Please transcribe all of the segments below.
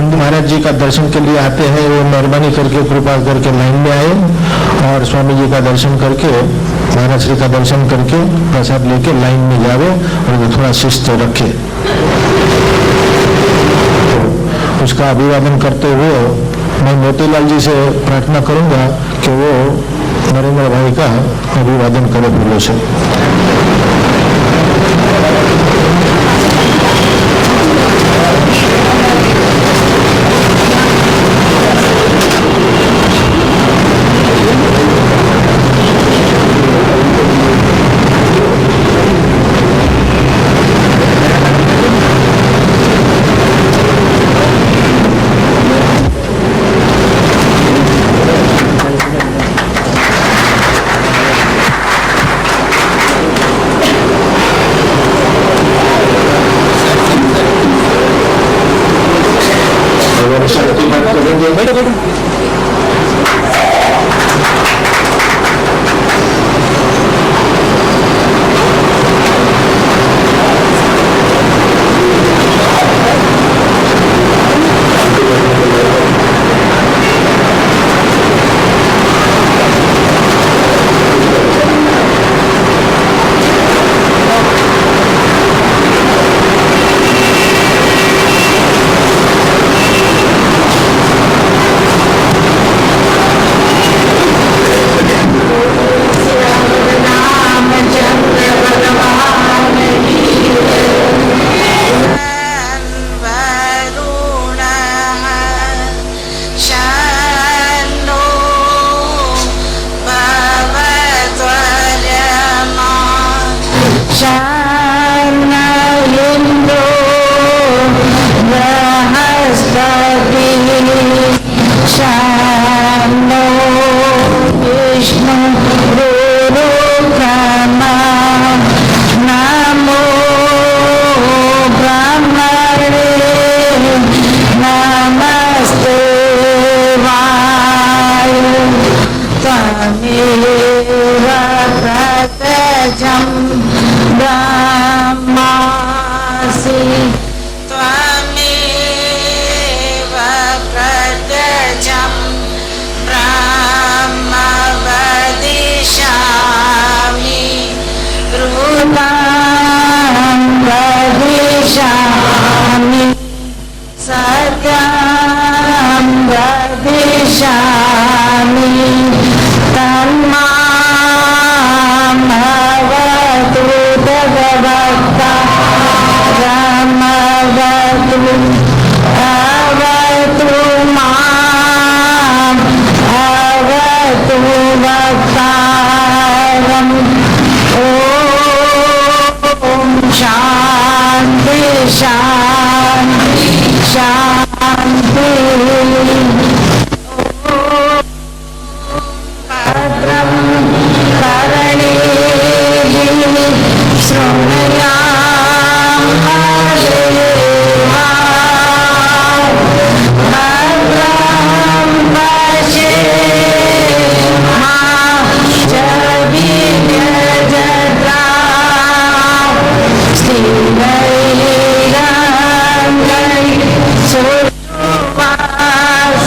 नंद महाराज जी का दर्शन के लिए आते हैं वो मेहरबानी करके कृपा करके लाइन में आए और स्वामी जी का दर्शन करके महाराज श्री का दर्शन करके प्रसाद लेके लाइन में जावे और थोड़ा शिस्त रखे। उसका अभिवादन करते हुए मैं मोतीलाल जी से प्रार्थना करूंगा कि वो नरेंद्र भाई का अभिवादन करे फूलों से।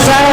Sa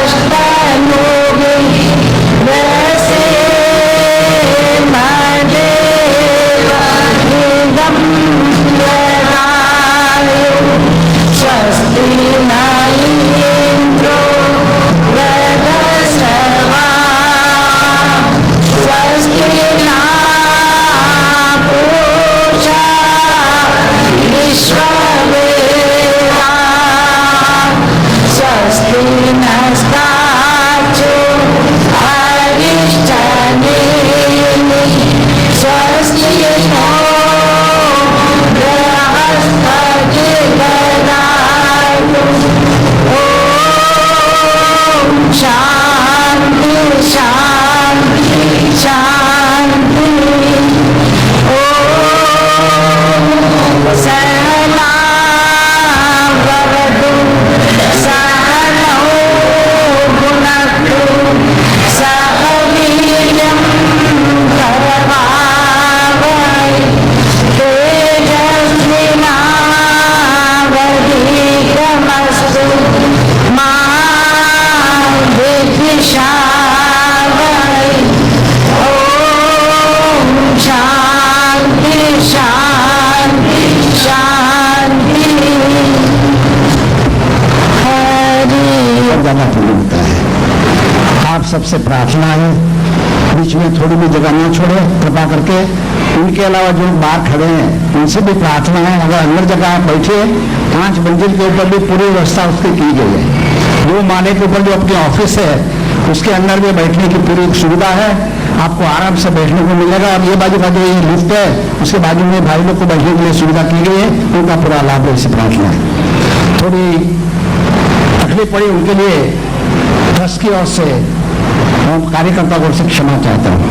ज्यादा पुण्य होता है। आप सबसे प्रार्थना है, बीच में थोड़ी भी जगह ना छोड़े कृपा करके। उनके अलावा जो बाहर खड़े हैं उनसे भी प्रार्थना है, अगर अंदर जगह आप बैठे 5 मंजिल के ऊपर भी पूरी व्यवस्था उसकी की गई है। 2 माले के ऊपर जो अपनी ऑफिस है उसके अंदर भी बैठने की पूरी सुविधा है, आपको आराम से बैठने को मिलेगा। अब ये बाजू का जो ये लिफ्ट है उसके बाजू में भाई लोग को बैठने के लिए सुविधा की गई है, उनका पूरा लाभ है। इसी प्रार्थना है। थोड़ी तकलीफ पड़ी उनके लिए ट्रस्ट की ओर से, हम कार्यकर्ता को से क्षमा चाहता हूँ।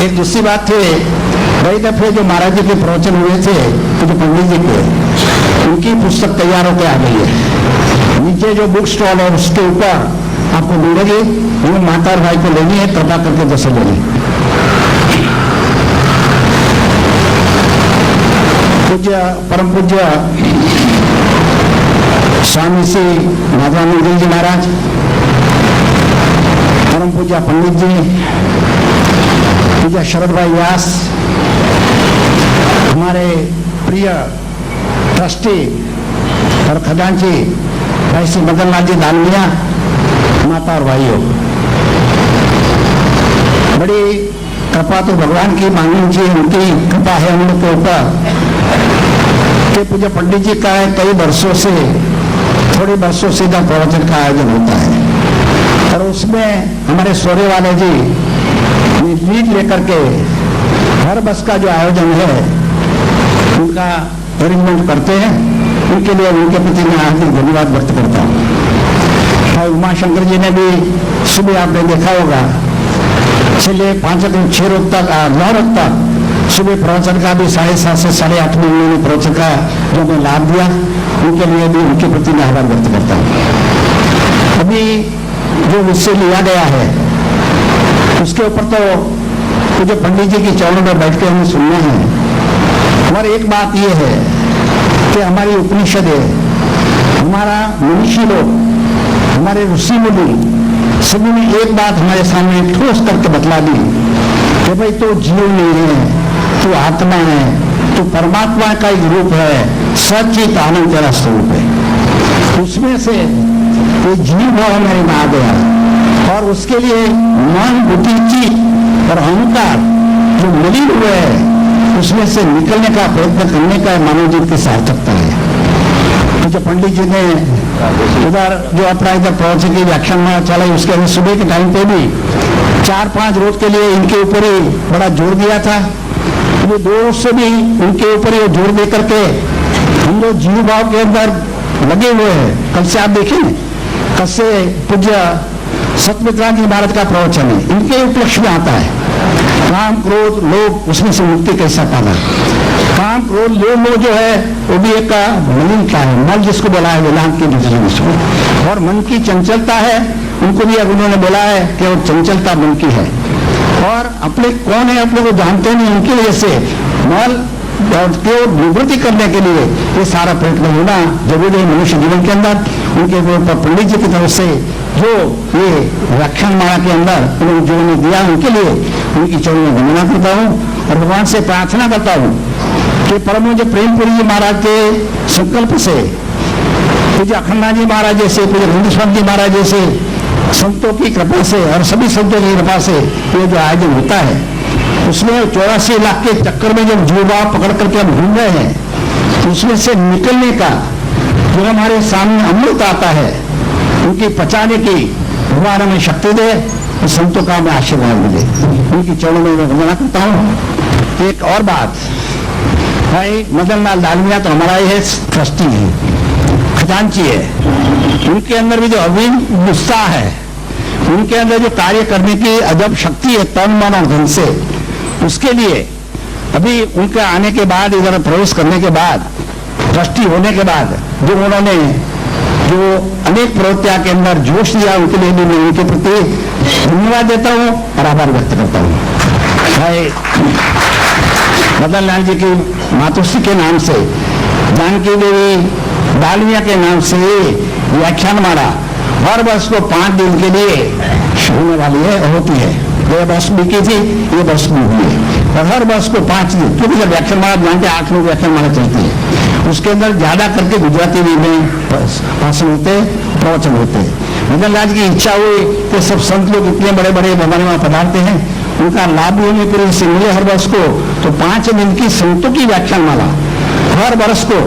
एक दूसरी बात थी, कई दफे जो महाराज जी के प्रवचन हुए थे तो जो पंडित जी के, उनकी पुस्तक तैयार होकर आ गई है। नीचे जो बुक स्टॉल है उसके ऊपर आपको मिलेगी, वो माता और भाई को लेनी है, कृपा करके 10 लेनी। पूज्य परम पूज्य स्वामी श्री माधवानंद जी महाराज, परम पूज्य पंडित जी, पूज्य शरद भाई व्यास, हमारे प्रिय ट्रस्टी और खजांची भाई श्री मदन लाल जी दालमिया, माता और भाइयों, बड़ी कृपा तो भगवान की मांगनी चाहिए, उनकी कृपा है हम लोग के ऊपर। के पूज्य पंडित जी का कई वर्षों से, थोड़े वर्षों से जब प्रवचन का आयोजन होता है और उसमें हमारे सोरे वाले जी लीड लेकर के हर बस का जो आयोजन है उनका अरेंजमेंट करते हैं। उनके लिए उनके प्रति मैं हार्दिक धन्यवाद व्यक्त करता हूँ। और उमाशंकर जी ने भी सुबह आपने देखा होगा चलिए 5-6 रोज तक 9 रोज तक सुबह प्रवचन का भी 7:30 से 8:30 में उन्होंने प्रवचन का जो मैं लाभ दिया, उनके लिए भी उनके प्रति मैं आभार व्यक्त करता हूँ। अभी जो विषय लिया गया है उसके ऊपर तो जो पंडित जी के चरणों में बैठ के हमें सुनना है। और एक बात यह है कि हमारी उपनिषद है, हमारा मनुष्य लोग, हमारे ऋषि मुनि सभी ने एक बात हमारे सामने ठोस करके बतला दी कि भाई तो जीव नहीं है, तो आत्मा है, तो परमात्मा का एक रूप है, सचित आनंद तेरा स्वरूप है। उसमें से ये जीव भाव हमारे में आ गया और उसके लिए मन, बुद्धि, चित्त और अहंकार जो मिली हुए है उसमें से निकलने का प्रयत्न करने का मानव जीवन की सार्थकता है। तो जो पंडित जी ने उधर जो अपना इधर प्रवचन की व्याख्यान चलाई उसके अंदर सुबह के टाइम पे भी 4-5 रोज के लिए इनके ऊपर ही बड़ा जोर दिया था। ये 2 रोज से भी उनके ऊपर ही जोर दे करके हम लोग जीव भाव के अंदर लगे हुए हैं। कल से आप देखें, कल से पूज्य सतमित्रानंद जी महाराज का प्रवचन है, इनके उपलक्ष्य में आता है काम क्रोध लोभ, उसमें से मुक्ति कैसा पाना। काम क्रोध लोभ जो है वो भी एक मलिन का है, मल जिसको बोला है वेदांत की दृष्टि में, और मन की चंचलता है, उनको भी अब उन्होंने बोला है कि वो चंचलता मन की है। और अपने कौन है अपने को जानते नहीं, उनकी वजह से मल को निवृत्ति करने के लिए ये सारा प्रयत्न होना जरूरी है मनुष्य जीवन के अंदर। उनके ऊपर पंडित जी की तरफ से जो ये व्याख्यान माला के अंदर उन्होंने जो ने दिया, उनके लिए उनकी चरणों में वंदना करता हूँ और भगवान से प्रार्थना करता हूँ कि परम पूज्य प्रेमपुरी जी महाराज के संकल्प से, पूज्य अखंडानंद जी महाराज जैसे, पूज्य हिंदुस्वामी जी महाराज जैसे संतों की कृपा से और सभी संतों की कृपा से ये जो आयोजन होता है उसमें 84 लाख के चक्कर में जब जीवा पकड़ करके हम घूम रहे हैं, उसमें से निकलने का जो हमारे सामने अमृत आता है उनकी पचाने की भगवान हमें शक्ति दे, तो संतों का हमें आशीर्वाद मिले। उनकी चरणों में मैं वंदना करता हूँ। एक और बात, भाई मदन लाल दालमिया तो हमारा ही है, ट्रस्टी है, खजांची है, उनके अंदर भी जो अभिन्न उत्साह है, उनके अंदर जो कार्य करने की अजब शक्ति है तन मन और धन से, उसके लिए अभी उनके आने के बाद, इधर प्रवेश करने के बाद, ट्रस्टी होने के बाद जो उन्होंने जो अनेक प्रवृत्तियां के अंदर जोश दिया, उनके लिए भी मैं उनके प्रति धन्यवाद देता हूं और आभार व्यक्त करता हूं। भाई मदन लाल जी की मातोश्री के नाम से, जानकी देवी दालमिया के नाम से व्याख्यान माला हर वर्ष को 5 दिन के लिए होने वाली है, होती है। ये वर्ष भी की थी, ये वर्ष भी हुई है, और हर वर्ष को 5 दिन, क्योंकि जब व्याख्यान माला जानते 8 लोग व्याख्यान माला चलती है, उसके अंदर ज्यादा करके गुजराती में भाषण होते, प्रवचन होते। मदनलाल की इच्छा हुई कि सब संत लोग इतने बड़े बड़े भगवान वहां पधारते हैं, उनका लाभ भी हमें पूरे से मिले हर वर्ष को। तो 5 दिन की संतों की व्याख्यानमाला हर वर्ष को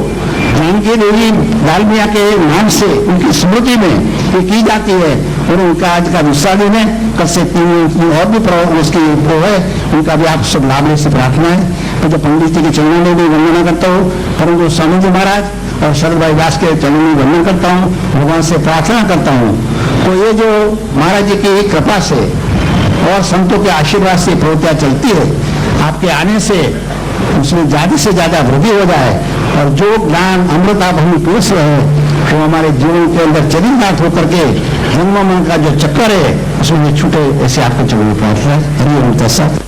जानकी देवी लाल मियाँ के नाम से उनकी स्मृति में ये की जाती है। और उनका आज का दूसरा दिन है, कल से 3 दिन और भी उसकी वो है, उनका भी आप सब लाभ लेने से प्रार्थना है। तो जो पंडित जी के चरणों में भी वंदना करता हूँ, परंतु स्वामी जी महाराज और शरद भाई दास के चरणों में वंदन करता हूँ, भगवान से प्रार्थना करता हूँ। तो ये जो महाराज जी की कृपा से और संतों के आशीर्वाद से प्रवृत्तियां चलती है, आपके आने से उसमें ज्यादा से ज्यादा वृद्धि हो जाए और जो ज्ञान अमृत आप हमें पीस रहे हैं वो हमारे जीवन के अंदर चरितार्थ होकर के जन्म का जो चक्कर है उसमें छूटे, ऐसे आपको चरण प्रार्थना है। हरि ओम तत्सत।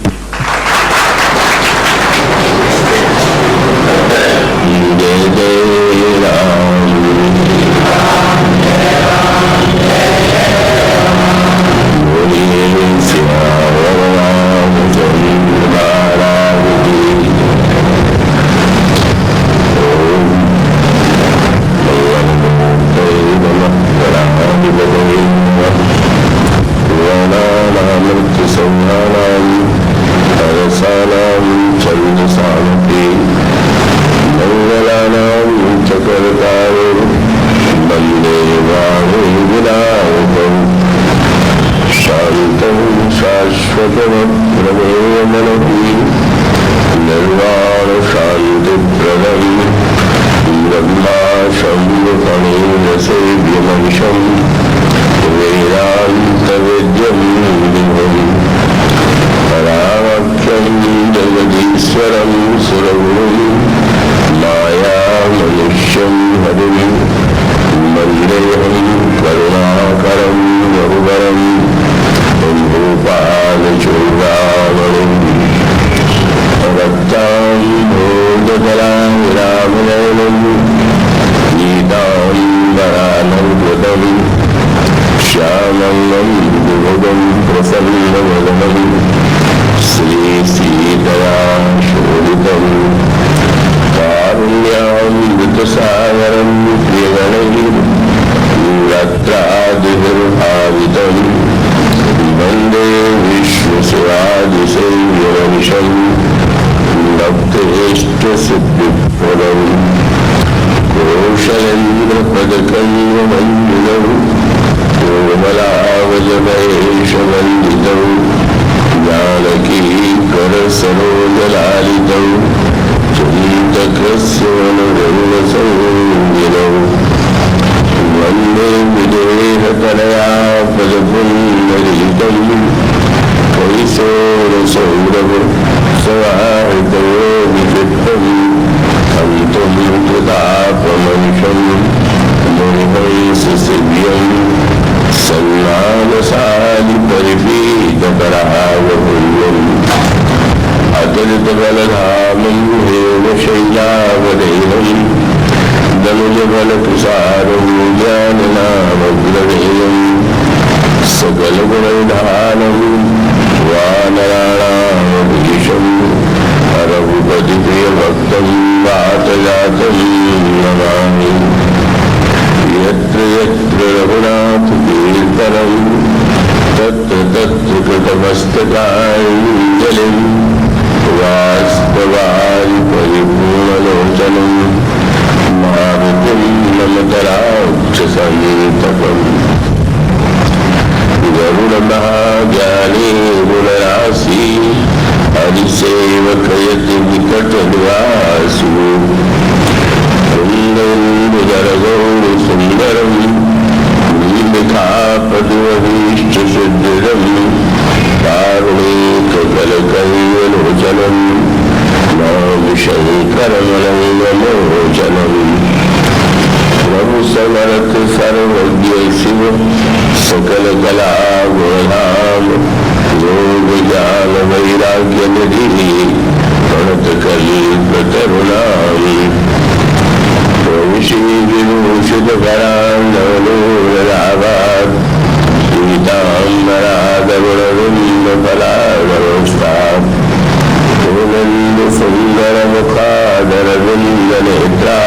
सुंदर मुखादर विंद नेत्रा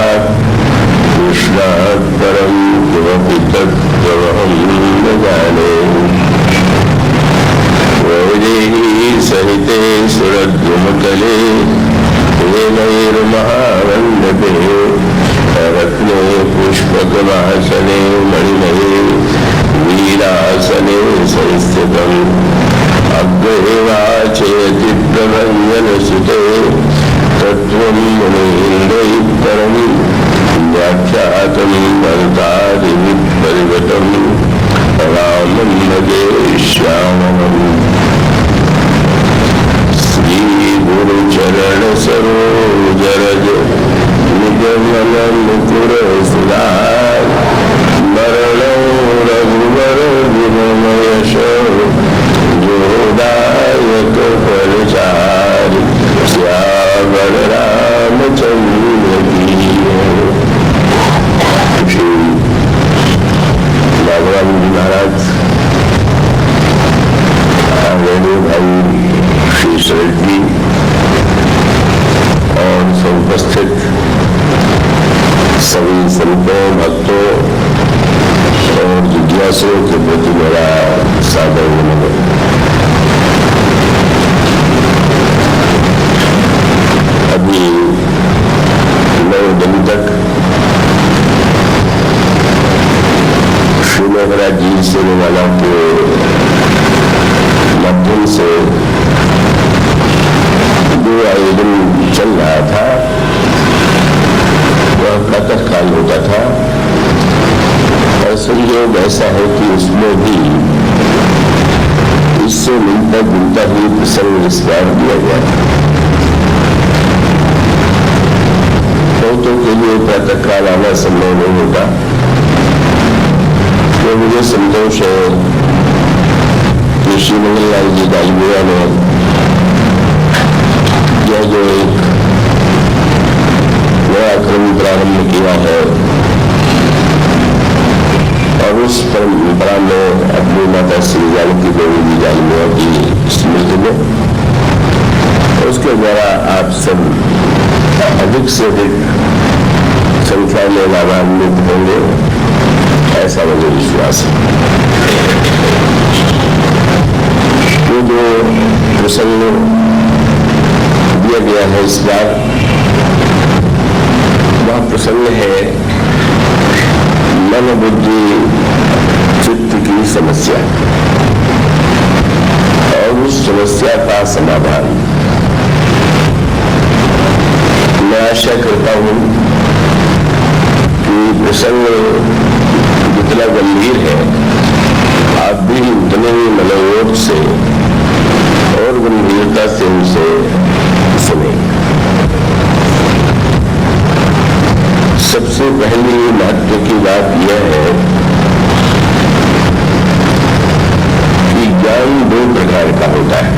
वामतले हेमैर्महामण्डपे रत्ने पुष्पकवासने मणिमये वीरासने संस्थितम् अग्रे वाचयति प्रभञ्जनसुते तत्त्वं मुनीन्द्रैः व्याख्यातं भरतादिविपरिवटं रामं भजे श्यामम् श्रीगुरुचरण सरोजरज निजमन मुकुर सुधार मरणो रघुवर गुणमयश जोदायक परिचार श्यामल रामचंद्र की। श्री बाबूराम जी महाराज, रेणु भाई, श्री शरद जी और उपस्थित सभी संतों, भक्तों और जिज्ञासुओं के प्रति मेरा सादर नमन। अभी 9 दिन तक श्री महाराज जी सेने वाला के माध्यम से जो आयोजन चल रहा था वह प्रातः काल होता था और संयोग ऐसा है कि उसमें भी इससे मिलता जुलता ही प्रसंग इस बार दिया गया था। बहुतों के लिए प्रातः काल आना संभव नहीं होता, तो मुझे संतोष है कि श्री मंगललाल जी दालमिया ने यह जो एक नया क्रम प्रारंभ किया है और उस परंपरा में अपनी माता श्री जानकी देवी जी दालमिया की स्मृति में उसके द्वारा आप सब अधिक से अधिक संख्या में लाभान्वित होंगे, ऐसा मुझे विश्वास है। वो जो प्रसंग दिया गया है इस बार, वह प्रसंग है मन बुद्धि चित्त की समस्या और उस समस्या का समाधान। मैं आशा करता हूं कि प्रसंग जितना गंभीर है आप भी उतने ही मनोयोग से और गंभीरता से उसे सुने। सबसे पहली महत्व की बात यह है कि ज्ञान 2 प्रकार का होता है,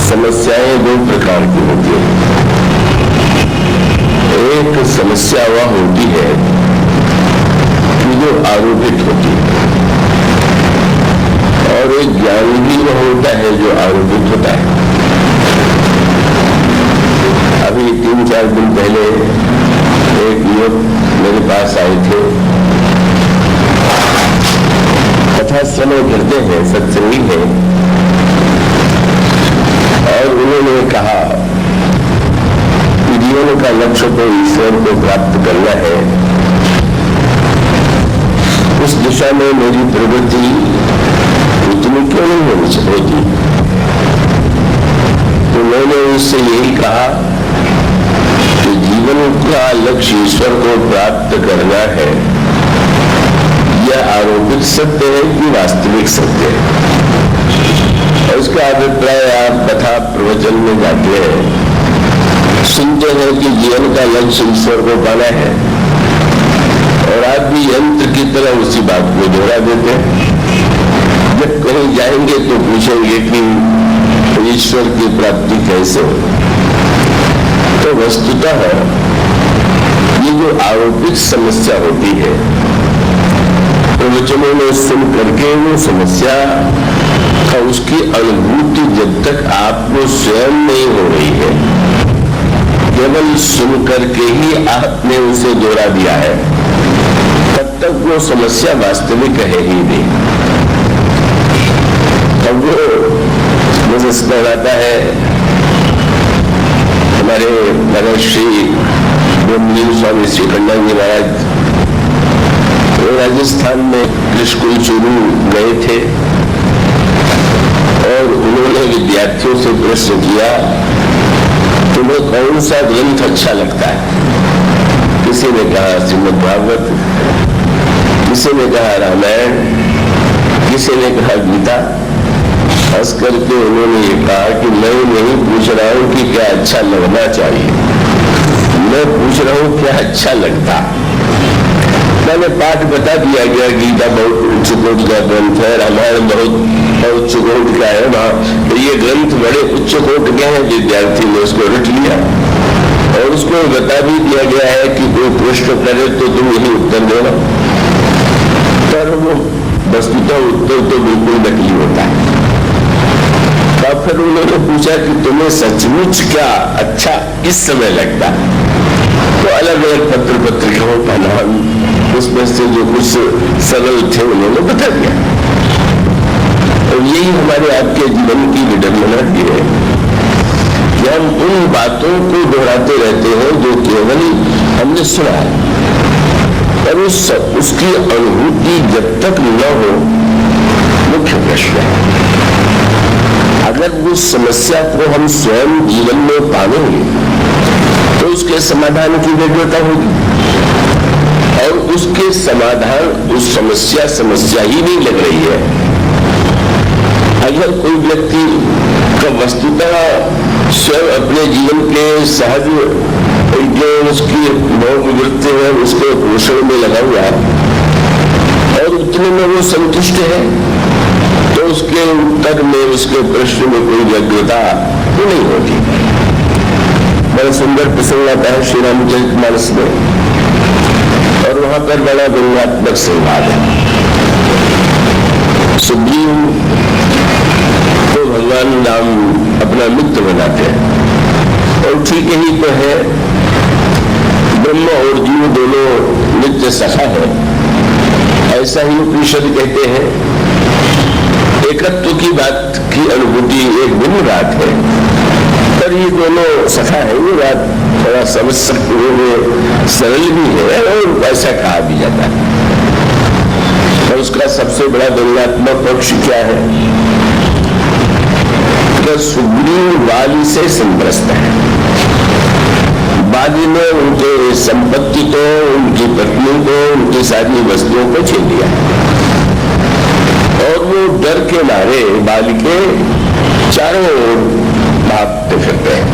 समस्याएं 2 प्रकार की होती है। एक समस्या वह होती है कि जो आरोपित होती है और एक ज्ञान भी वह होता है जो आरोपित होता है। अभी 3-4 दिन पहले एक युवक मेरे पास आए थे, कथा श्रवण करते हैं, सत्संगी है, और उन्होंने कहा कि जीवन का लक्ष्य तो ईश्वर को प्राप्त करना है, उस दिशा में मेरी प्रवृत्ति उतनी क्यों नहीं होनी चाहिए। तो मैंने उससे यही कहा कि जीवन का लक्ष्य ईश्वर को प्राप्त करना है, यह आरोपित सत्य है कि वास्तविक सत्य है। और इसका अभिप्राय आप कथा प्रवचन में जाते हैं, सुनते हैं कि जीवन का लक्ष्य ईश्वर को पाना है, और आप भी यंत्र की तरह उसी बात को दोहरा देते हैं। जब कहीं जाएंगे तो पूछेंगे कि ईश्वर की प्राप्ति कैसे हो। तो वस्तुतः ये जो आरोपित समस्या होती है, प्रवचनों में सुन करके वो समस्या का उसकी अनुभूति जब तक आपको स्वयं नहीं हो रही है, केवल सुन करके ही आपने उसे जोड़ा दिया है, तब तक वो समस्या वास्तविक है ही नहीं। तब वो मुझे स्मरण आता है हमारे भगत श्री ब्रह्मलीन स्वामी श्री कल्याण जी महाराज राजस्थान में त्रिशूल चूरू गए थे और उन्होंने विद्यार्थियों से प्रश्न किया तुम्हें कौन सा ग्रंथ अच्छा लगता है? किसी ने कहा श्रीमद् भागवत, किसी ने कहा रामायण, किसी ने कहा गीता। हंस करके उन्होंने ये कहा कि मैं नहीं पूछ रहा हूं कि क्या अच्छा लगना चाहिए, मैं पूछ रहा हूं क्या अच्छा लगता। मैंने पाठ बता दिया गया, गीता बहुत उच्च कोटि का ग्रंथ है, रामायण बहुत उच्च कोटि का है, तो ये ग्रंथ बड़े उच्च कोटि के हैं। विद्यार्थी ने उसको रट लिया और उसको बता भी दिया गया है कि कोई प्रश्न करे तो तुम यही उत्तर देना, पर वो वस्तुतः उत्तर तो बिल्कुल नकली होता है। तब फिर उन्होंने पूछा कि तुम्हें सचमुच क्या अच्छा इस समय लगता? तो अलग अलग पत्र पत्रिकाओं का नाम, उसमें से जो कुछ सरल थे उन्होंने बता दिया। और यही हमारे आपके जीवन की विडंबना की है कि हम उन बातों को दोहराते रहते हैं जो केवल हमने सुना है, और उसकी अनुभूति जब तक न हो, मुख्य प्रश्न है। अगर उस समस्या को हम स्वयं जीवन में पालेंगे तो उसके समाधान की जरूरत होगी, और उसके समाधान उस समस्या ही नहीं लग रही है। अगर कोई व्यक्ति का वस्तुतः स्वयं अपने जीवन के सहज जो उसकी मनोवृत्ति है उसके पोषण में लगा हुआ है और उतने में वो संतुष्ट है, तो उसके उत्तर में, उसके प्रश्न में कोई व्यग्रता तो नहीं होती। बड़ा सुंदर प्रसंग आता है श्री रामचरितमानस में, और वहां पर बड़ा व्यंग्यात्मक संवाद है। सुग्रीव तो भगवान राम अपना मित्र बनाते हैं, और ठीक यही तो है, ब्रह्म और जीव दोनों नित्य सखा है, ऐसा ही उपनिषद कहते हैं। एकत्व की बात की अनुभूति एक भिन्न बात है, पर ये दोनों सखा है, ये बात थोड़ा समझ सकते हुए सरल भी है और ऐसा कहा भी जाता है। और उसका सबसे बड़ा व्यंग्यात्मक पक्ष क्या है कि सुग्रीव वाली से संप्रस्त है। वाली ने उनके संपत्ति को, उनकी पत्नी को, उनकी सारी वस्तुओं को छीन लिया, और वो डर के मारे बाली के चारों ओर भागते फिरते हैं,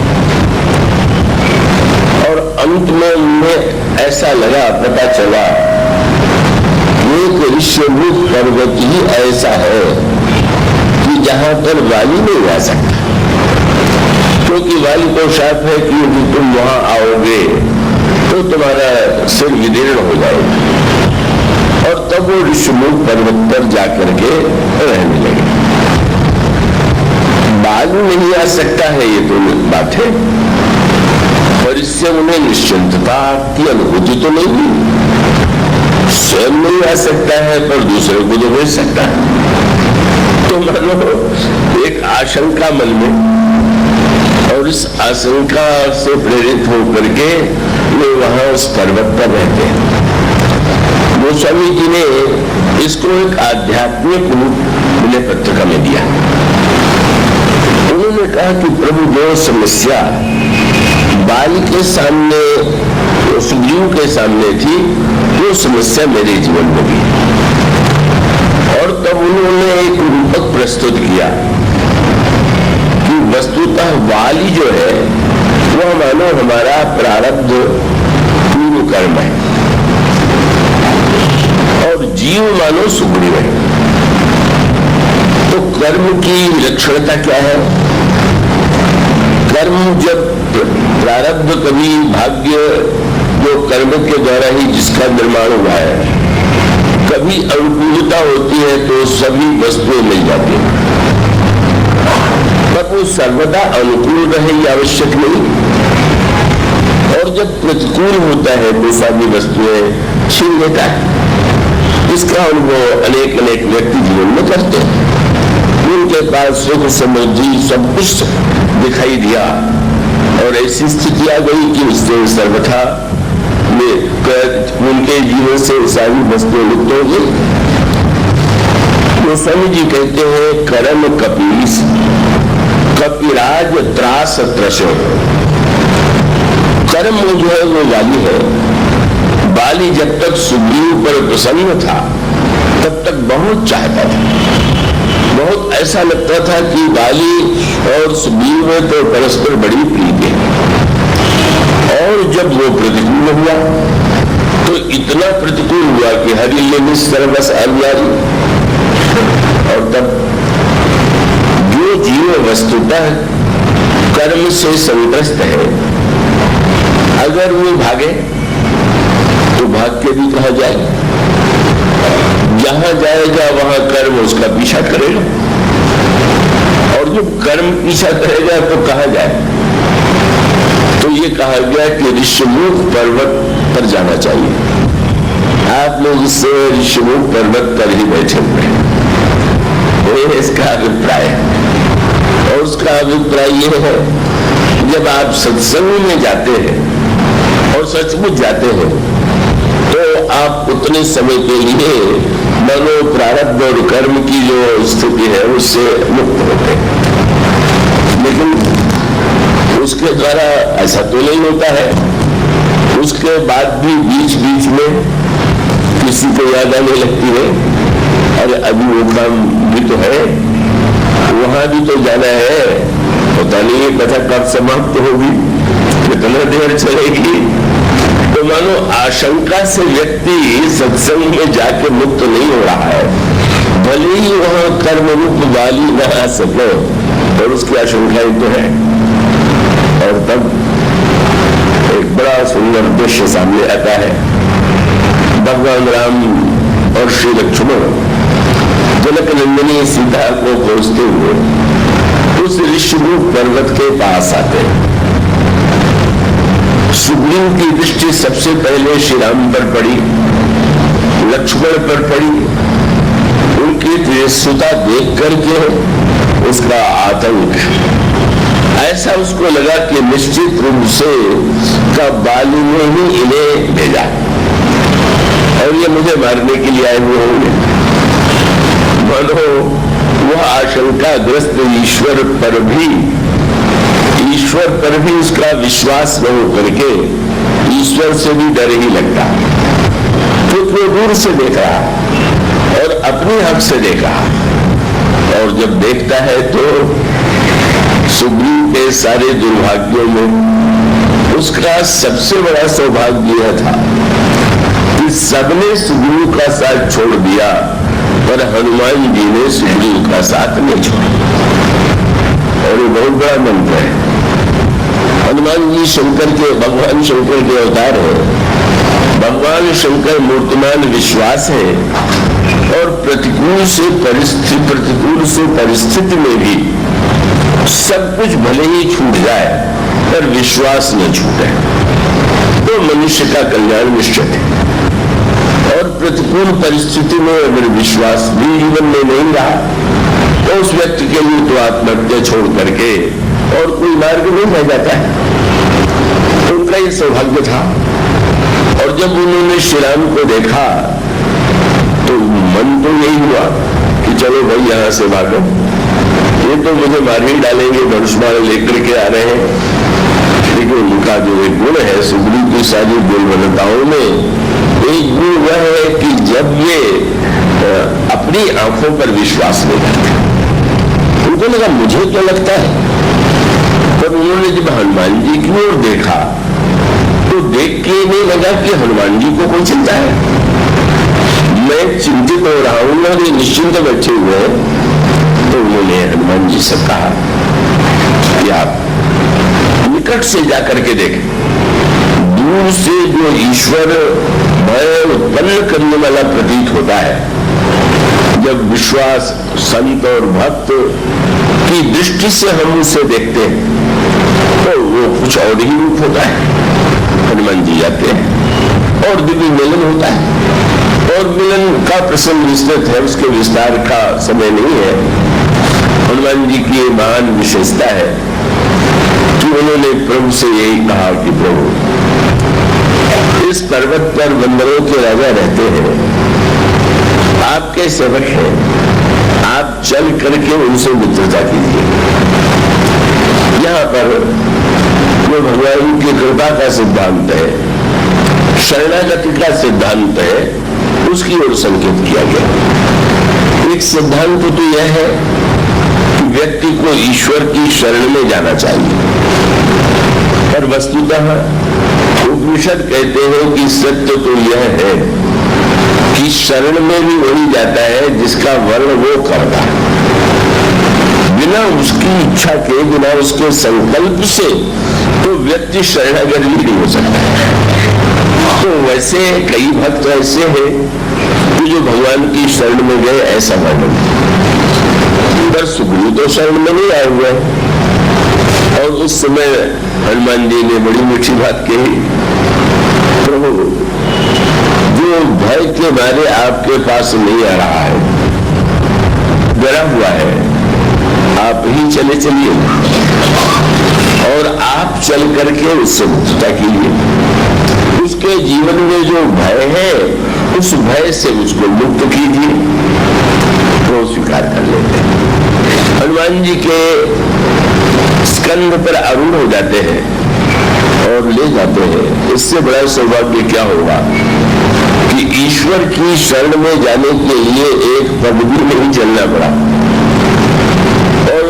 और अंत में उन्हें ऐसा लगा, पता चला एक ऋष्यभूत पर्वत ही ऐसा है कि जहां पर वाली नहीं आ सकता, क्योंकि वाली को शाप है कि यदि तुम वहां आओगे तो तुम्हारा सिर विदीर्ण हो जाएगा। और तब वो ऋषिमुख पर्वत पर जाकर के रहने लगे। बालू नहीं आ सकता है, ये तो बात है, और इससे उन्हें निश्चिंतता की अनुभूति तो नहीं हुई। स्वयं नहीं आ सकता है पर दूसरे को तो भेज सकता है। तो मानो एक आशंका मन में, और इस आशंका से प्रेरित होकर के वे वहां उस पर्वत पर रहते हैं। गोस्वामी जी ने इसको एक आध्यात्मिक रूप मिले पत्रिका में दिया। उन्होंने कहा कि प्रभु जो समस्या बाली के सामने, सुग्रीव के सामने थी, वो समस्या मेरे जीवन में भी। और तब उन्होंने एक रूपक प्रस्तुत किया कि वस्तुतः वाली जो है वह मानो हमारा प्रारब्ध पूर्व कर्म है, और जीव मानो सुग्रीव है। तो कर्म की विलक्षणता क्या है? कर्म जब प्रारब्ध, कभी भाग्य जो कर्म के द्वारा ही जिसका निर्माण हुआ है, कभी अनुकूलता होती है तो सभी वस्तुएं मिल जाती हैं, पर वो सर्वदा अनुकूल रहे ये आवश्यक नहीं। और जब प्रतिकूल होता है तो सभी वस्तुएं छीन लेता है। इसका अनुभव अनेक व्यक्ति जीवन में करते हैं। उनके पास सुख समृद्धि सब कुछ दिखाई दिया और ऐसी स्थिति आ गई कि उससे सर्वथा उनके जीवन से सारी वस्तुएं लुप्त हो गई। गोस्वामी जी कहते हैं कर्म कपीस कपिराज त्रास त्रसो। कर्म जो है वो वाली है। बाली जब तक सुग्रीव पर प्रसन्न था तब तक बहुत चाहता था, बहुत ऐसा लगता था कि बाली और सुग्रीव में तो परस्पर बड़ी प्रीति है। और जब वो प्रतिकूल हुआ तो इतना प्रतिकूल हुआ कि हरि सर्वस अनिवार्य। और तब जो जीव वस्तुतः कर्म से संग्रस्त है, अगर वो भागे तो भाग के भी कहा जाए, जहां जाएगा वहां कर्म उसका पीछा करेगा। और जब कर्म पीछा करेगा तो कहा जाए, तो ये कहा गया कि ऋषिमुख पर्वत पर जाना चाहिए। आप लोग इससे ऋषिमुख पर्वत पर ही बैठे हुए हैं, ये इसका अभिप्राय है। और उसका अभिप्राय ये है, जब आप सत्संग में जाते हैं और सचमुच जाते हैं तो आप उतने समय के लिए मनो प्रारब्ध और कर्म की जो स्थिति है उससे मुक्त होते हैं। लेकिन उसके द्वारा ऐसा तो नहीं होता है। उसके बाद भी बीच बीच में किसी को याद आने लगती है, अरे अभी वो काम भी तो है, वहां भी तो जाना है, पता नहीं कथा कब समाप्त होगी, कितना देर चलेगी। तो मानो आशंका से व्यक्ति सत्संग में जाके मुक्त नहीं हो रहा है, भले ही वहां कर्म रूप वाली न आ सके, और उसकी आशंकाएं तो है। और तब एक बड़ा सुंदर दृश्य सामने आता है। भगवान राम और श्री लक्ष्मण जनक नंदिनी सीता को खोजते हुए उस ऋषिमुख पर्वत के पास आते हैं। सुग्रीव की दृष्टि सबसे पहले श्री राम पर पड़ी, लक्ष्मण पर पड़ी। उनकी तेजस्विता देख करके उसका आतंक ऐसा उसको लगा कि निश्चित रूप से बाली ने ही इन्हें भेजा और ये मुझे मारने के लिए आए हुए होंगे। मानो वह आशंकाग्रस्त ईश्वर पर भी उसका विश्वास न हो करके ईश्वर से भी डर ही लगता। तो वो दूर से देख रहा और अपने हक से देखा, और जब देखता है तो सुग्रीव के सारे दुर्भाग्यों में उसका सबसे बड़ा सौभाग्य यह था कि सबने सुग्रीव का साथ छोड़ दिया, पर हनुमान जी ने सुग्रीव का साथ नहीं छोड़ा। और ये बहुत बड़ा मंत्र है। हनुमान जी भगवान शंकर के अवतार है। भगवान शंकर मूर्तिमान विश्वास है, और प्रतिकूल से परिस्थिति में भी सब कुछ भले ही छूट जाए पर विश्वास न छूटे, तो मनुष्य का कल्याण निश्चित है। और प्रतिकूल परिस्थिति में अगर विश्वास भी जीवन में नहीं रहा तो उस व्यक्ति के लिए तो आत्महत्या छोड़ करके और कोई मार्ग नहीं रह जाता है। उनका ये सौभाग्य था। और जब उन्होंने श्री राम को देखा तो मन तो यही हुआ कि चलो भाई यहां से भागो, ये तो मुझे मार ही डालेंगे, धनुष्मान लेकर के आ रहे हैं। लेकिन उनका जो एक गुण है, सुग्रीव की सारी गुणवत्ताओं में एक गुण वह है कि जब ये अपनी आंखों पर विश्वास नहीं करते। उनको लगा मुझे क्या लगता है, पर उन्होंने जब हनुमान जी की ओर देखा तो देख के नहीं लगा कि हनुमान जी को कोई चिंता है। मैं चिंतित हो रहा हूं और ये निश्चिंत बैठे हुए हैं। तो उन्होंने हनुमान जी से कहा कि आप निकट से जाकर के देखें, दूर से जो ईश्वर भय उत्पन्न करने वाला प्रतीत होता है, जब विश्वास संत और भक्त की दृष्टि से हम उसे देखते हैं तो वो कुछ और ही रूप होता है। हनुमान जी जाते हैं और दिव्य मिलन होता है, और मिलन का प्रसंग विस्तृत है, उसके विस्तार का समय नहीं है। हनुमान जी की महान विशेषता है कि उन्होंने प्रभु से यही कहा कि प्रभु, इस पर्वत पर बंदरों के राजा रहते हैं, आपके सेवक हैं, आप चल करके उनसे मित्रता कीजिए। यहां पर जो भगवान की कृपा का सिद्धांत है, शरणागति का सिद्धांत है, उसकी ओर संकेत किया गया। एक सिद्धांत तो यह है कि व्यक्ति को ईश्वर की शरण में जाना चाहिए, पर वस्तुतः उपनिषद कहते हैं कि सत्य तो यह है कि शरण में भी वही जाता है जिसका वर्ण वो करता है। बिना उसकी इच्छा के, बिना उसके संकल्प से तो व्यक्ति शरणागत भी नहीं हो सकता। तो वैसे कई भक्त ऐसे हैं कि जो भगवान की शरण में गए, ऐसा वर्णन, पर सुग्रीव तो शरण में नहीं आए हुए। और उस समय हनुमान जी ने बड़ी मीठी बात कही, प्रभु जो भय के मारे आपके पास नहीं आ रहा है, डरा हुआ है, आप ही चले चलिए और आप चल करके उससे मुक्तता कीजिए। उसके जीवन में जो भय है, उस भय से उसको मुक्त कीजिए, तो स्वीकार कर लेते हैं। हनुमान जी के स्कंध पर आरूढ़ हो जाते हैं और ले जाते हैं। इससे बड़ा सौभाग्य क्या होगा कि ईश्वर की शरण में जाने के लिए एक पग भी नहीं चलना पड़ा। और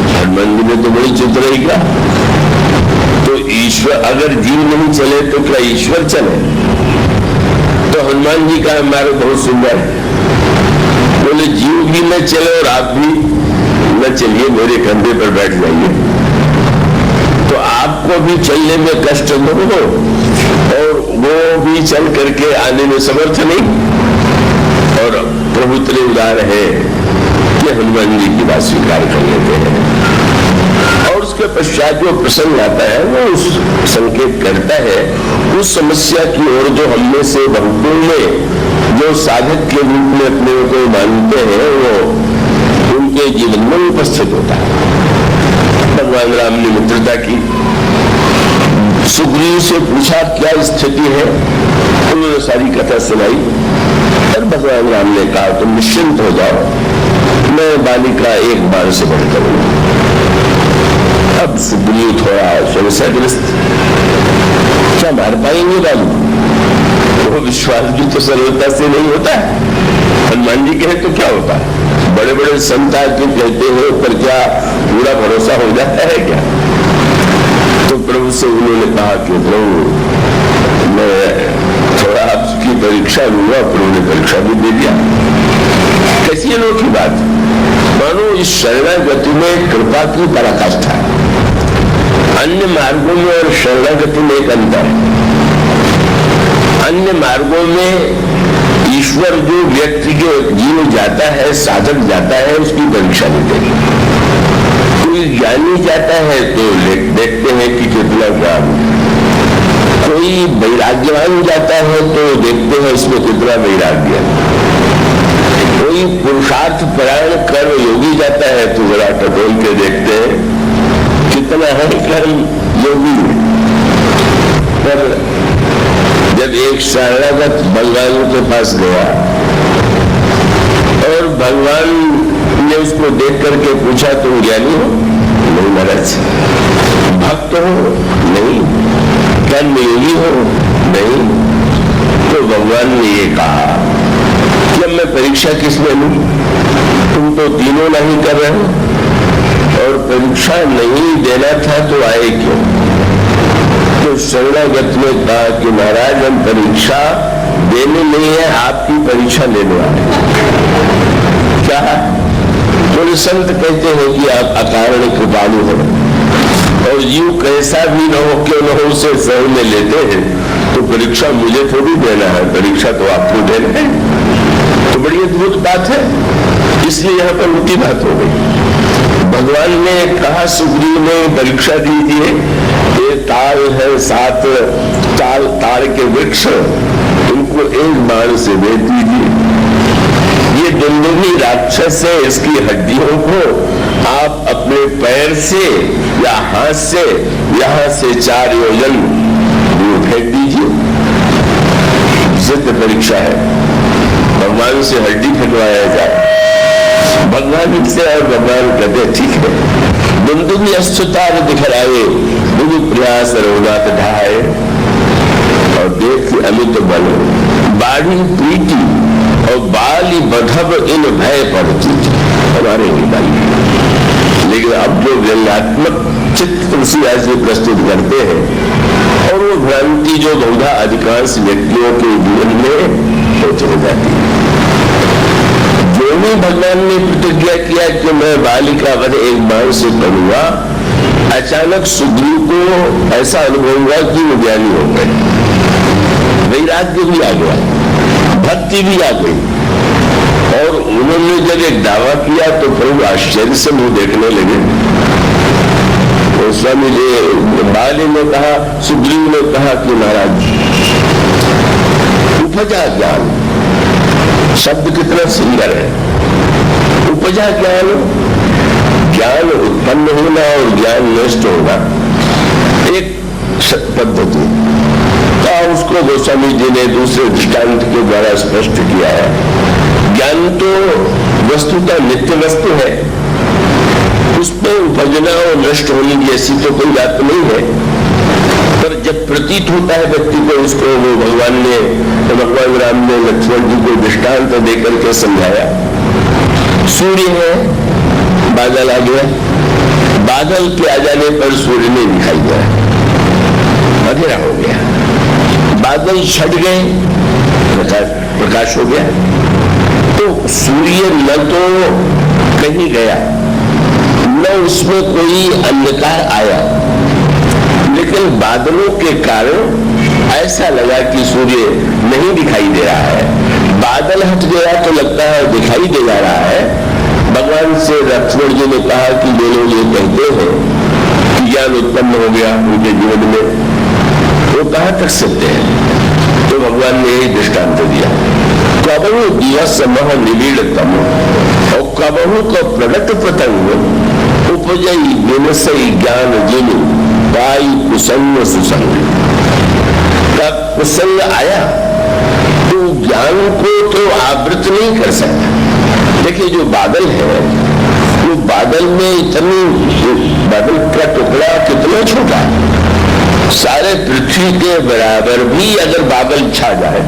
हनुमान जी ने तो बड़ी चित्र ही किया, तो ईश्वर अगर जीव नहीं चले तो क्या ईश्वर चले? तो हनुमान जी का मार्ग बहुत सुंदर है। बोले जीव भी न चले और आप भी न चलिए, मेरे कंधे पर बैठ जाइए, तो आपको भी चलने में कष्ट न हो और वो भी चल करके आने में समर्थ नहीं। और प्रभु इतने उदार है कि हनुमान जी की बात स्वीकार कर लेते हैं। और उसके पश्चात जो प्रसंग आता है वो उस संकेत करता है उस समस्या की ओर जो हमने से बहुतों में जो साधक के रूप में अपने को मानते हैं, वो उनके जीवन में उपस्थित होता है। भगवान राम ने मित्रता की, सुग्रीव से पूछा क्या स्थिति है, उन्होंने सारी कथा सुनाई और भगवान राम ने कहा तुम निश्चिंत हो जाओ, मैं बालिका एक बार से बढ़कर हूं। अब सुग्रीव थोड़ा समस्याग्रस्त, क्या मार पाएंगे बालू? वो विश्वास भी तो सरलता से नहीं होता है। हनुमान जी कहे तो क्या होता है, बड़े बड़े संत आके कहते हैं, पर क्या पूरा भरोसा हो जाता है क्या? तो प्रभु से उन्होंने कहा कि प्रभु मैं थोड़ा आपकी परीक्षा लूंगा। प्रभु ने परीक्षा भी दे दिया। कैसी अनोखी बात, मानो इस शरणागति में कृपा की पराकाष्ठा है। अन्य मार्गों में और शरणागति में एक अंतर है। अन्य मार्गों में ईश्वर जो व्यक्ति के जीव जाता है, साधक जाता है, उसकी परीक्षा लेते हैं। कोई ज्ञानी जाता है तो देखते हैं कि कितना ज्ञान, कोई वैराग्यवान जाता है तो देखते हैं इसमें कितना वैराग्य, कोई पुरुषार्थ परायण कर्म योगी जाता है तो जरा टटोल के देखते हैं कितना है कर्म योगी। पर जब एक शरणागत भगवान के पास गया और भगवान ने उसको देख करके पूछा तुम ज्ञानी हो? नहीं महाराज। भक्त हो? नहीं। कर्म योगी हो? नहीं। तो भगवान ने ये कहा कि अब मैं परीक्षा किसमें लूं? तुम तो तीनों नहीं कर रहे हो और परीक्षा नहीं देना था तो आए क्यों? तो शरणागत ने कहा कि महाराज हम परीक्षा देने नहीं है, आपकी परीक्षा लेने वाले। क्या? बोले संत कहते हैं कि आप अकारण कृपालु हो और जीव कैसा भी न हो क्यों न हो उसे सह में लेते हैं, तो परीक्षा मुझे थोड़ी देना है, परीक्षा तो आपको देना है। तो बड़ी अद्भुत बात है, इसलिए यहाँ पर उल्टी बात हो गई। भगवान ने कहा सुग्रीव ने परीक्षा दीजिए, ये ताल है 7 ताल के वृक्ष, उनको एक बाण से दे दीजिए। ये दुंदुभी राक्षस है, इसकी हड्डियों को आप अपने पैर से या हाथ से यहां से 4 योजन दूर फेंक दीजिए। सिद्ध परीक्षा है, भगवान से हड्डी फेंकवाया जाए। भगवान से और भगवान कहते ठीक है। दुंदुभी अस्तुतार दिखलाए, बुझ प्रयास रघुनाथ ढाए, और देख अमित बल बाढ़ी प्रीति और बाली बधब इन भय पड़ती हमारे निकाली। लेकिन अब जो व्यंग्यात्मक चित्र तुलसीदास जी प्रस्तुत करते हैं, और वो भ्रांति जो बहुधा अधिकांश व्यक्तियों के जीवन में हो चली जाती है। जो भी भगवान ने प्रतिज्ञा किया कि मैं बाली का वध एक बाण से करूंगा, अचानक सुग्रीव को ऐसा अनुभव हुआ कि वो ज्ञानी हो गए, वैराग्य भी आ गया, भक्ति भी आ गई, और उन्होंने जब एक दावा किया तो प्रभु आश्चर्य से मुंह देखने लगे। तो स्वामी जी बाली ने कहा, सुग्रीव ने कहा कि महाराज उपजा ज्ञान शब्द कितना सुंदर है। उपजा ज्ञान, ज्ञान उत्पन्न होना और ज्ञान नष्ट होना एक पद्धति का, उसको गोस्वामी जी ने दूसरे दृष्टांत के द्वारा स्पष्ट किया है। ज्ञान तो वस्तुतः नित्य वस्तु है, उसमें उपजना और नष्ट होने की ऐसी तो कोई बात नहीं है, पर जब प्रतीत होता है व्यक्ति को, उसको वो भगवान राम ने लक्ष्मण जी को दृष्टांत देकर के समझाया। सूर्य है, बादल आ गया, बादल के आ जाने पर सूर्य नहीं दिखाई दिया, अंधेरा हो गया। बादल छट गए, प्रकाश हो गया। तो सूर्य न तो कहीं गया, न उसमें कोई अंधकार आया, लेकिन बादलों के कारण ऐसा लगा कि सूर्य नहीं दिखाई दे रहा है। बादल हट गया तो लगता है दिखाई दे जा रहा है। भगवान से लक्ष्मण जी ने कहा कि जो लोग ये कहते हैं कि ज्ञान उत्पन्न हो गया उनके जीवन में, वो कहां तक सत्य है? तो भगवान ने यही दृष्टांत दिया। कबहू दिवस मह निबीड़ तम और कबहू का प्रगट पतंग उपजई विनसई ज्ञान जिन पाई कुसंग सुसंग। का कुसंग आया तो ज्ञान को तो आवृत नहीं कर सकता। देखिए जो बादल है, वो बादल में इतनी, बादल का टुकड़ा कितना छोटा है, सारे पृथ्वी के बराबर भी अगर बादल छा जाए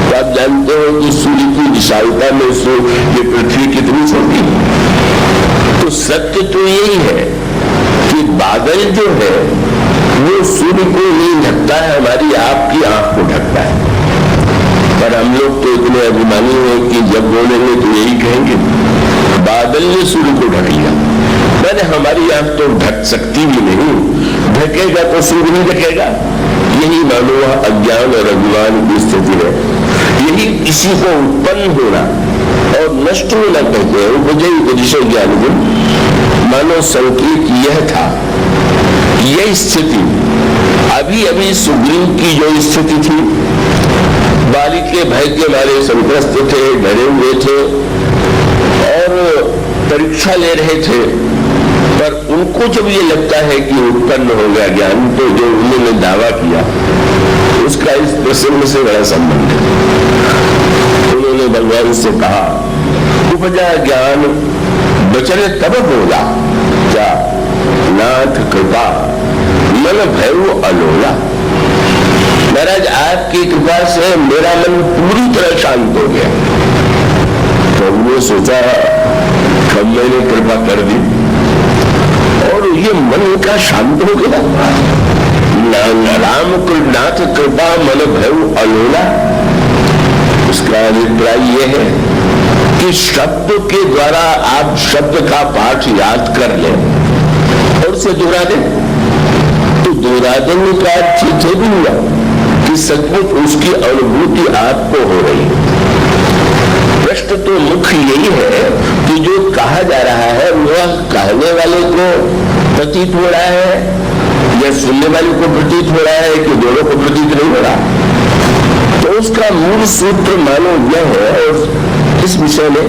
तो आप जानते हो कि सूर्य की विशालता में ये पृथ्वी कितनी छोटी है। तो सत्य तो यही है कि बादल जो है वो सूर्य को नहीं ढकता है, हमारी आपकी आंख को ढकता है। पर हम लोग तो इतने अभिमानी हैं कि जब बोलेंगे तो यही कहेंगे बादल ने सूर्य को ढक लिया। मैंने हमारी आंख तो ढक सकती भी नहीं, ढकेगा तो सूर्य नहीं ढकेगा। यही मानो अज्ञान और अभिमान की स्थिति है। यही किसी को उत्पन्न होना और नष्ट होना कहते हैं। उपजई विदिशो ज्ञान गुण, मानो संकेत यह था, यह स्थिति अभी अभी सुग्रीव की जो स्थिति थी, बाली के भय के मारे संत्रस्त थे, डरे हुए थे और परीक्षा ले रहे थे, पर उनको जब ये लगता है कि उत्पन्न हो गया ज्ञान, तो जो उन्होंने दावा किया उसका इस प्रसंग से बड़ा संबंध है। उन्होंने भगवान से कहा उपजा ज्ञान बचने तब बोला, क्या नाथ कृपा मन भयु अलोला। महाराज आपकी कृपा से मेरा मन पूरी तरह शांत हो गया। तो वो सोचा कब मैंने कृपा कर दी और ये मन का शांत हो गया। राम नाथ कृपा मन भयु अलोला। उसका अभिप्राय यह है कि शब्द के द्वारा आप शब्द का पाठ याद कर लें और उसे दोहरा दें, तो दोहरा देने का अर्थ ये भी हुआ कि सचमुच उसकी अनुभूति आपको हो रही है। प्रश्न तो मुख्य यही है कि जो कहा जा रहा है वह कहने वाले को प्रतीत हो रहा है या सुनने वाले को प्रतीत हो रहा है कि दोनों को प्रतीत नहीं हो रहा। तो उसका मूल सूत्र मानो यह है, और इस विषय में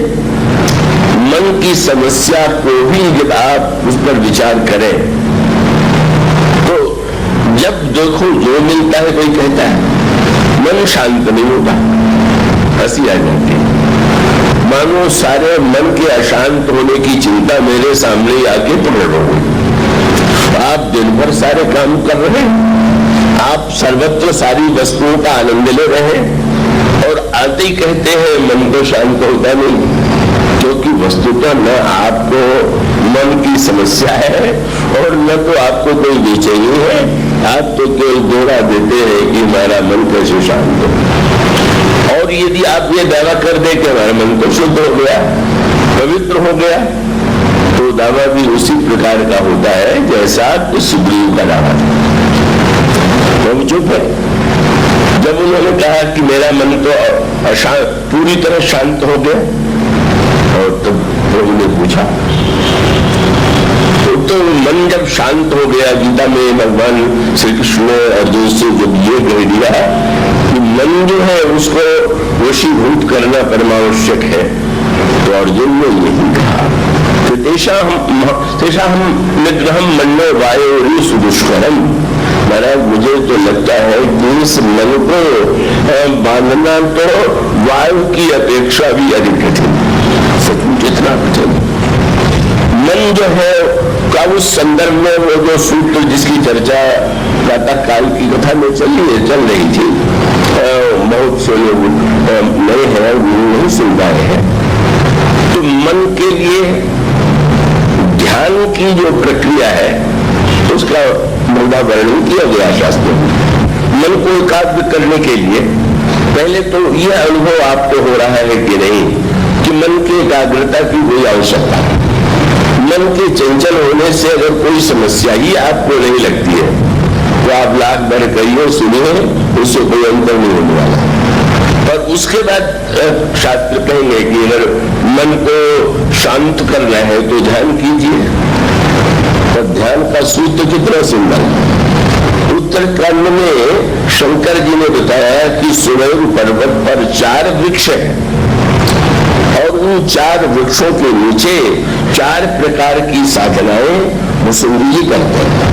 मन की समस्या को भी जब आप उस पर विचार करें तो जब देखो जो मिलता है कोई कहता है मन शांत नहीं होता, हंसी आ जाती है, मानो सारे मन के अशांत होने की चिंता मेरे सामने आके प्रकट हो गई। आप दिन भर सारे काम कर रहे हैं, आप सर्वत्र सारी वस्तुओं का आनंद ले रहे हैं और आते ही कहते हैं मन को शांत होता नहीं, क्योंकि वस्तुतः न आपको मन की समस्या है और न तो आपको कोई बेचैनी है। आप तो केवल दोहरा देते हैं कि हमारा मन कैसे शांत हो। और यदि आप ये दावा कर दे कि हमारा मन तो शुद्ध हो गया, पवित्र हो गया, तो दावा भी उसी प्रकार का होता है जैसा सुग्रीव का दावा था। वो चुप है। जब उन्होंने कहा कि मेरा मन तो अशांत पूरी तरह शांत हो गया, और तब प्रभु ने पूछा तो मन जब शांत हो गया, गीता में भगवान श्री कृष्ण ने अर्जुन से जब ये कह दिया कि मन जो है उसको वशीभूत करना परमावश्यक है, तो अर्जुन ने यही कहा कि तेषाहम निग्रहम मन्नो वायोरी सुदुष्करम। महाराज मुझे तो लगता है कि इस मन को बांधना तो वायु की अपेक्षा भी अधिक कठिन, सचमुच इतना कठिन। मन जो है का उस संदर्भ में वो जो सूत्र जिसकी चर्चा प्रातः काल की कथा में चल रही थी, बहुत से लोग नए हैं, नहीं सुन पाए हैं। तो मन के लिए ध्यान की जो प्रक्रिया है उसका मुद्दा वर्णन किया गया शास्त्रों में। मन को एकाग्र करने के लिए पहले तो यह अनुभव आपको हो रहा है कि नहीं कि मन की एकाग्रता की कोई आवश्यकता है। मन के चंचल होने से अगर कोई समस्या ही आपको नहीं लगती है तो आप लाख बार करिए, सुनिए, उससे कोई अंतर नहीं होने वाला। पर उसके बाद शास्त्र कहेंगे कि अगर मन को शांत करना है तो ध्यान कीजिए। तो ध्यान का सूत्र कितना सुंदर है। उत्तरकांड में शंकर जी ने बताया कि सुमेरु पर्वत पर 4 वृक्ष हैं और उन 4 वृक्षों के नीचे 4 प्रकार की साधनाएं मुसुंदी जी करते हैं।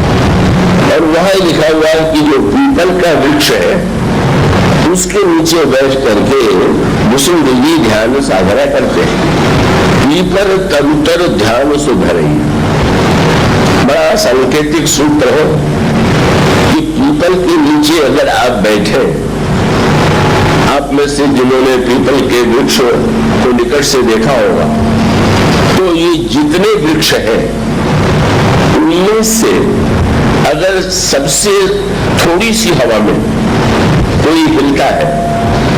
और वहां लिखा हुआ है कि जो पीपल का वृक्ष है उसके नीचे बैठ करके मुसुंदी जी ध्यान साधना करते हैं। पीपल तरुतर ध्यान सुधरई, बड़ा सांकेतिक सूत्र है कि पीपल के नीचे अगर आप बैठे, आप में से जिन्होंने पीपल के वृक्ष को निकट से देखा होगा, तो ये जितने वृक्ष हैं उनमें से अगर सबसे थोड़ी सी हवा में कोई हिलता है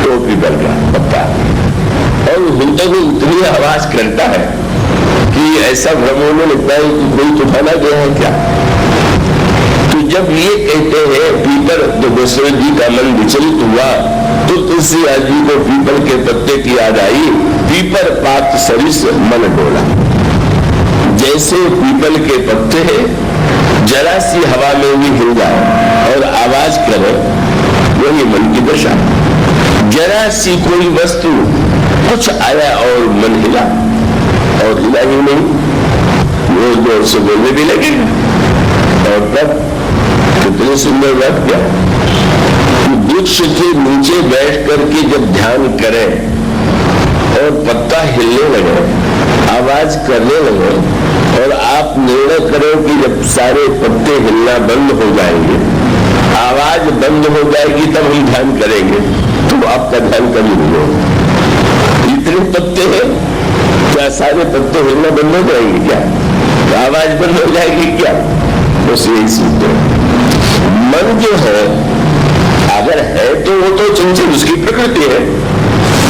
तो पीपल का पत्ता, और हिलते हुए इतनी आवाज करता है कि ऐसा भ्रम होने लगता है कि कोई तूफान आ गया है क्या। तो जब ये कहते हैं पीपल, तो दशरथ जी का मन विचलित हुआ तो तुलसीदास जी को पीपल के पत्ते की याद आई। पीपर पात सरिस मन डोला, जैसे पीपल के पत्ते जरा सी हवा में भी हिल जाए और आवाज करे, वही मन की दशा। जरा सी कोई वस्तु कुछ आया और मन हिला, और हिला ही नहीं, जोर जोर से बोलने भी लगेगा। और तब कितनी सुंदर बात क्या कि वृक्ष के नीचे बैठ करके जब ध्यान करें और पत्ता हिलने लगे, आवाज करने लगे, और आप निर्णय करो कि जब सारे पत्ते हिलना बंद हो जाएंगे, आवाज बंद हो जाएगी, तब हम ध्यान करेंगे, तो आपका ध्यान कभी नहीं होगा। इतने पत्ते हैं, क्या सारे पत्ते हिलना बंद हो जाएंगे क्या? तो आवाज बंद हो जाएगी क्या? बस यही सूत्र। मन जो है अगर है तो वो तो चंचल, उसकी प्रकृति है,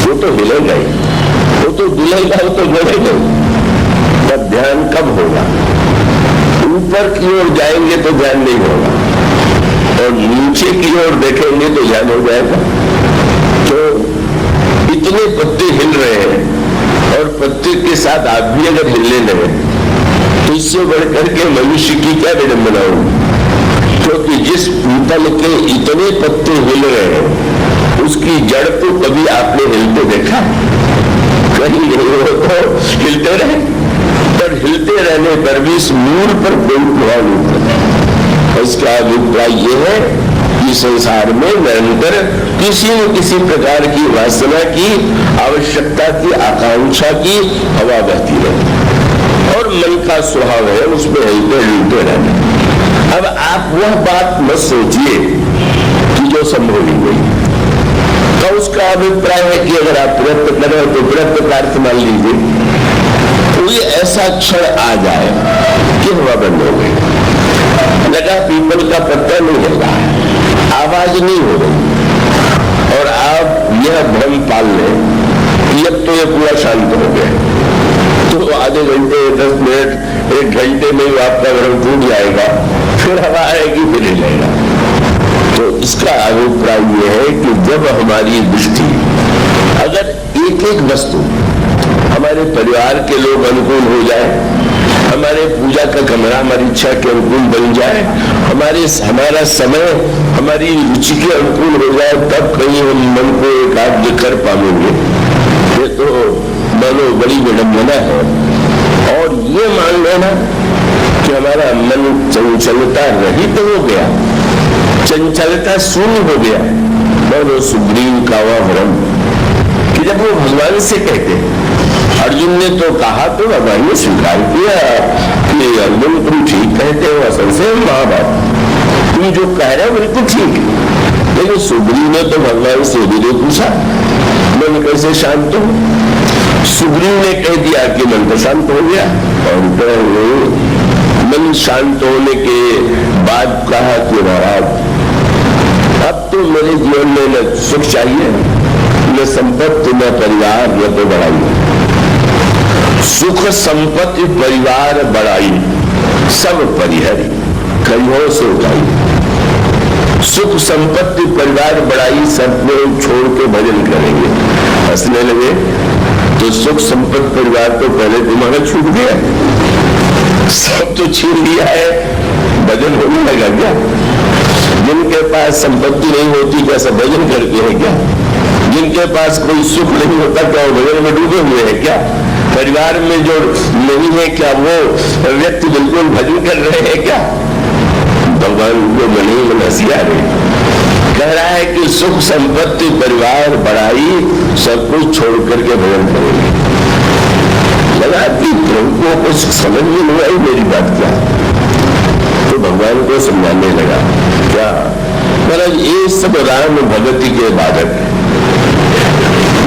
वो तो हिलेगा ही, वो तो डुलेगा, वो तो बढ़ेगा। तब ध्यान कब होगा? ऊपर की ओर जाएंगे तो ध्यान नहीं होगा, और नीचे की ओर देखेंगे तो ध्यान हो जाएगा। तो इतने पत्ते हिल रहे हैं और पत्ते के साथ आप भी अगर हिलने लगे तो इससे बढ़कर के मनुष्य की क्या विडंबना होगी। क्योंकि जिस पीपल के इतने पत्ते हिल रहे हैं उसकी जड़ को कभी आपने हिलते देखा? नहीं हो तो हिलते रहे, पर हिलते रहने पर भी इस मूल पर कोई प्रभाव नहीं पड़ता। इसका अभिप्राय यह है कि संसार में निरंतर किसी न किसी प्रकार की वासना की, आवश्यकता की, आकांक्षा की हवा बहती रहती और मन का स्वभाव है उसमें हिलते रहना। अब आप वह बात मत सोचिए कि जो संभव नहीं हुई, तो उसका अभिप्राय है कि अगर आप प्रयत्न करें तो प्रयत्न का अर्थ मान लीजिए कोई ऐसा क्षण आ जाए कि हवा बंद हो गई, लगा पीपल का पत्ता नहीं हिल रहा है, आवाज नहीं हो रही और आप यह भ्रम पाल लें कि अब तो ये पूरा शांत हो गया, तो आधे घंटे 10 मिनट 1 घंटे में आपका भ्रम टूट जाएगा, फिर हवा आएगी फिर हिलेगा। तो इसका अभिप्राय यह है कि जब हमारी दृष्टि अगर एक एक वस्तु हमारे परिवार के लोग अनुकूल हो जाए, हमारे पूजा का कमरा हमारी इच्छा के अनुकूल बन जाए, हमारा समय हमारी रुचि के अनुकूल हो जाए, तब कहीं हम मन को एकाग्र कर पाएंगे। ये तो मानो बड़ी विडंबना है। और ये मान लेना कि हमारा मन चंचलता रहित हो गया, चंचलता शून्य हो गया, मानो सुग्रीव का वह भ्रम कि जब वो भगवान से कहते, अर्जुन ने तो कहा तो भगवान ने स्वीकार किया कि अर्जुन तुम ठीक कहते हो, असल से महाभारत तुम जो कह रहे हो बिल्कुल ठीक है। लेकिन सुग्रीव ने तो भगवान से भी पूछा मन कैसे शांत हो, सुग्रीव ने कह दिया कि मन तो शांत हो गया, और मन शांत होने के बाद कहा कि महाराज अब तो मेरे जीवन में न सुख चाहिए, न संपत्ति, न परिवार, न तो बढ़ाई। सुख संपत्ति परिवार बढ़ाई सब परिहरी कहियो से उठाई। सुख संपत्ति परिवार बढ़ाई सब लोग छोड़ के भजन करेंगे। हंसने लगे तो सुख संपत्ति परिवार तो पहले तुम्हारा छूट गया, सब तो छीन लिया है, भजन होने लगा क्या? जिनके पास संपत्ति नहीं होती क्या सब भजन करते हैं क्या? जिनके पास कोई सुख नहीं होता क्या वो भजन में डूबे हुए हैं क्या? परिवार में जो नहीं है क्या वो व्यक्ति बिल्कुल भजन कर रहे हैं क्या? भगवान को मनी में हंसिया कह रहा है कि सुख संपत्ति परिवार बढ़ाई सब कुछ छोड़ करके भजन करेंगे। लगा कि प्रभु को कुछ समझ में नहीं आई मेरी बात क्या, तो भगवान को समझाने लगा क्या महाराज ये सब राम भगति के बाधक है,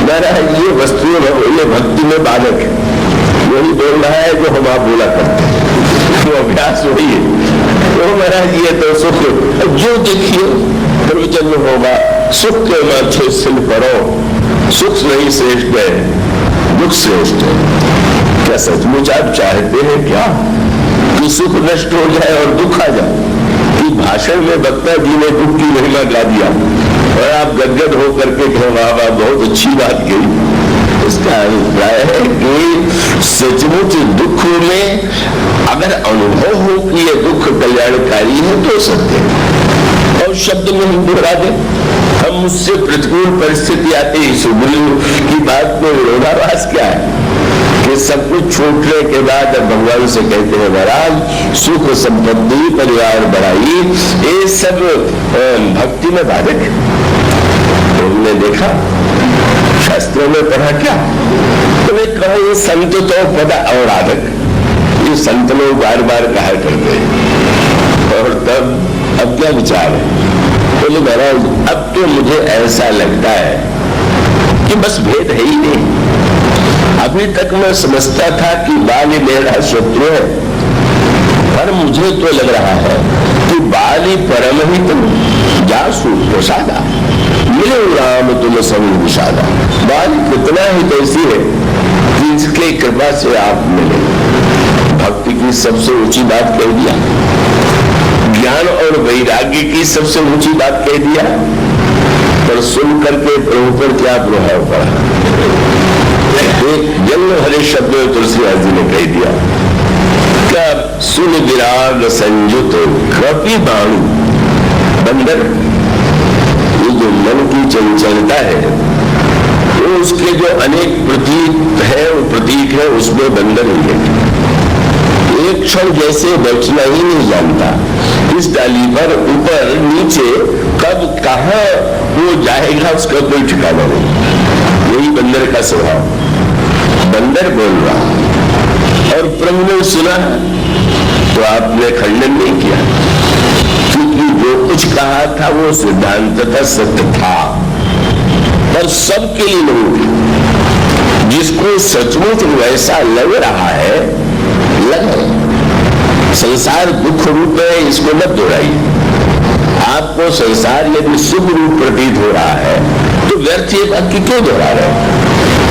महाराज ये वस्तुएं ये भक्ति में बाधक है। वही बोल रहा है जो हम आप बोला करते हैं, तो अभ्यास वही है। तो महाराज ये तो सुख जो देखिए प्रवचन में होगा, सुख के माथे सिल पड़ो, सुख नहीं श्रेष्ठ है दुख श्रेष्ठ है। क्या सचमुच आप चाहते हैं क्या कि सुख नष्ट हो जाए और दुख आ जाए? कि भाषण में वक्ता जी ने दुख की महिमा गा दिया और आप गदगद होकर के कहो वाह वाह बहुत अच्छी बात कही। इसका अभिप्राय है कि सचमुच दुख में अगर अनुभव हो कि यह दुख कल्याणकारी है तो सत्य है। और शब्द में हम दोहरा दे, हम मुझसे प्रतिकूल परिस्थिति आती है, सुग्रीव की बात में विरोधाभास क्या है कि सब कुछ छूटने के बाद अब भगवान से कहते हैं महाराज सुख संपत्ति परिवार बढ़ाई ये सब भक्ति में बाधक है। हमने देखा शास्त्रों में पढ़ा क्या, तुम्हें कहा ये संत तो पदा और आधक, ये संत लोग बार बार कहा करते हैं। और तब अब क्या विचार है? बोले महाराज अब तो मुझे ऐसा लगता है कि बस भेद है ही नहीं। अभी तक मैं समझता था कि बाली मेरा शत्रु है, पर मुझे तो लग रहा है कि बाली परम ही तुम जासु प्रसादा मिले राम तुम संग विषादा। बाली कितना ही कैसी है कि इसके कृपा से आप मिले। भक्ति की सबसे ऊंची बात कह दिया, ज्ञान और वैराग्य की सबसे ऊंची बात कह दिया, पर सुन करके प्रभु पर क्या प्रभाव पड़ा? एक जन्म हरे शब्द में तुलसीदास जी ने कह दिया क्या सुन विराग संयुत कपि बाणु बंदर। ये जो मन की चंचलता है वो उसके जो अनेक प्रतीक है, वो प्रतीक है, उसमें बंदर ही है। एक क्षण जैसे बैठना ही नहीं जानता, इस डाली पर ऊपर नीचे कब कहां वो जाएगा उसका कोई ठिकाना नहीं। यही बंदर का स्वभाव। बंदर बोल रहा और प्रभु ने सुना तो आपने खंडन नहीं किया, क्योंकि जो कुछ कहा था वो सिद्धांततः सत्य था, पर सबके लिए नहीं। जिसको सचमुच वैसा लग रहा है, लगे। संसार दुख रूप है, इसको मत दोहराइए। आपको संसार यदि शुभ रूप प्रतीत हो रहा है तो व्यर्थ ये बात की क्यों दोहरा रहे हैं?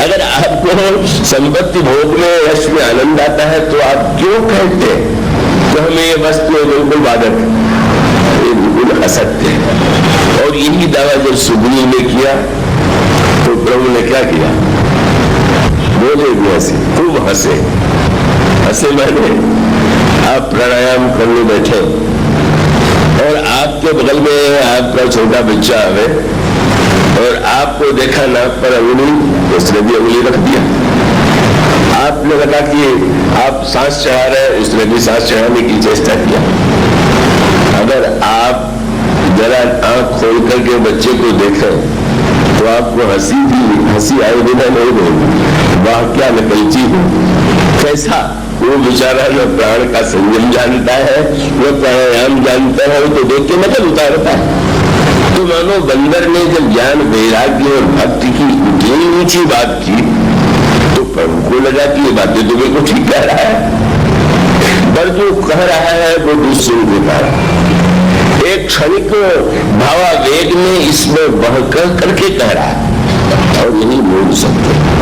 अगर आपको संपत्ति भोग में, यश में आनंद आता है तो आप क्यों कहते हैं तो हमें ये वस्तु बिल्कुल बाधक है? ये बिल्कुल असत्य है। और यही दावा जब सुग्रीव ने किया तो प्रभु ने क्या किया? बोले भी हंसे, खूब हंसे। हंसे मैंने आप प्राणायाम करने बैठे और आपके बगल में आपका छोटा बच्चा आवे और आपको देखा नाक पर अंगुली, उसने भी अंगुली रख दिया। आपने लगा कि आप सांस चढ़ा रहे, उसने भी सांस चढ़ाने की चेष्टा किया। अगर आप जरा आंख खोल करके बच्चे को देखें तो आपको हंसी आए बिना नहीं होगी। वाह क्या नकलची हो, कैसा वो बेचारा न प्राण का संयम जानता है, वो प्राणायाम जानता है, वो तो देख के नकल उतारता है। तो मानो बंदर ने जब ज्ञान, वैराग्य और भक्ति की इतनी ऊंची बात की तो प्रभु को लगा कि ये बातें तो बिल्कुल ठीक कह रहा है, पर जो कह रहा है वो दूसरों को कह रहा है। एक क्षणिक भावावेग में इसमें बह करके कह रहा है, और यही मूल सत्य है।